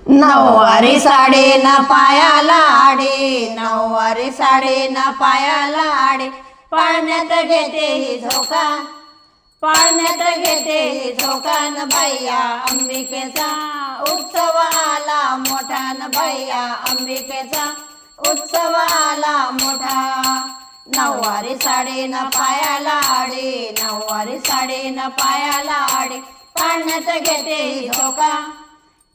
नऊवारी साडी न पायाला आडे, नऊवारी साडी न पायाला आडे, पाळण्यात घेते ही झोका, पाळण्यात घेते ही झोका न भैया अंबिकेचा उत्सव आला मोठा, न भैया अंबिकेचा उत्सव आला मोठा। नऊवारी साडी न पायाला आडे, नऊवारी साडी न पायाला आडे, पाळण्यात घेते ही झोका,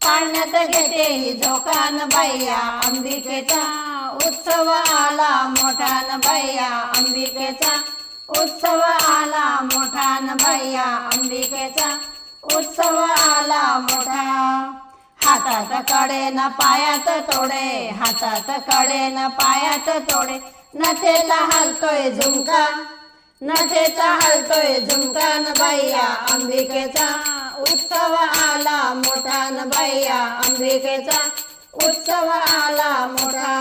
पाळण्यात घेते ही झोका न भैया अंबिकेचा उत्सव आला मोठा, न भैया अंबिकेचा उत्सव आला मोठा, न भैया अंबिकेचा उत्सव आला मोठा। हातात कडे न पायात तोडे, हातात कडे न पायात तोडे, नथेचा हलतोय झुमका, नथेचा हलतोय झुमका न भैया अंबिकेचा उत्सव आला मोठा, न भैया अंबिकेचा उत्सव आला मोठा।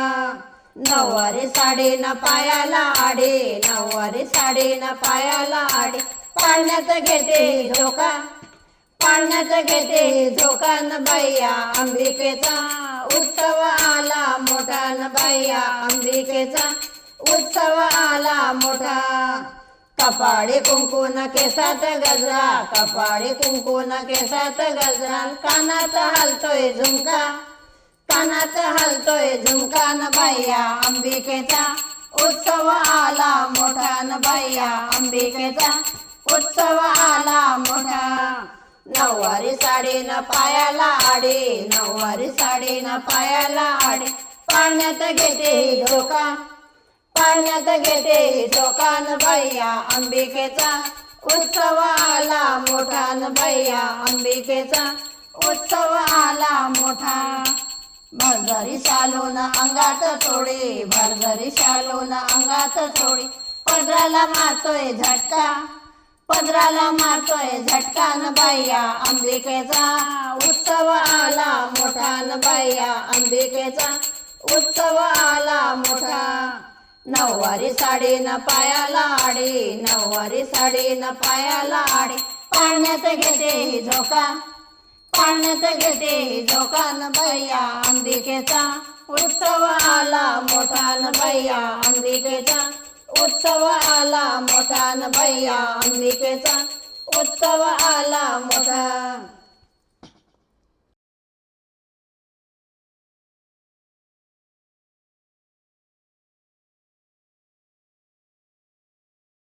नऊवारी साडी न पायाला आडे, नऊवारी साडी न पायाला आडे, पाळण्यात घेते ही झोका, पाळण्यात घेते ही झोका न भैया अंबिकेचा उत्सव आला मोठा, न भैया अंबिकेचा उत्सव आला मोठा। कपाळी कुंकून केसात गजरा, कपाळी कुंकून केसात गजरा, कानात हलतोय झुमका, कानात हलतोय झुमका न भैया अंबिकेचा उत्सव आला मोठा, न भैया अंबिकेचा उत्सव आला मोठा। नऊवारी साडी न पायाला आडे, नऊवारी साडी न पायाला आडे, पाळण्यात घेते ही झोका, पाळण्यात घेते ही झोका न भैया अंबिकेचा उत्सव आला मोठा, न भैया अंबिकेचा उत्सव आला मोठा। भरजरी शालून अंगात थोडी, भरजरी शालून अंगात थोडी, पदराला मारतोय झटका, पदराला मारतोय झटका न भैया अंबिकेचा उत्सव आला मोठा, न भैया अंबिकेचा उत्सव आला मोठा। नऊवारी साडी न पायाला आडे, नऊवारी साडी न पायाला आडे, पाळण्यात घेते ही झोका, पाळण्यात घेते ही झोका न भैया अंबिकेचा उत्सव आला मोठा, न भैया अंबिकेचा उत्सव आला मोठा, न भैया अंबिकेचा उत्सव आला मोठा।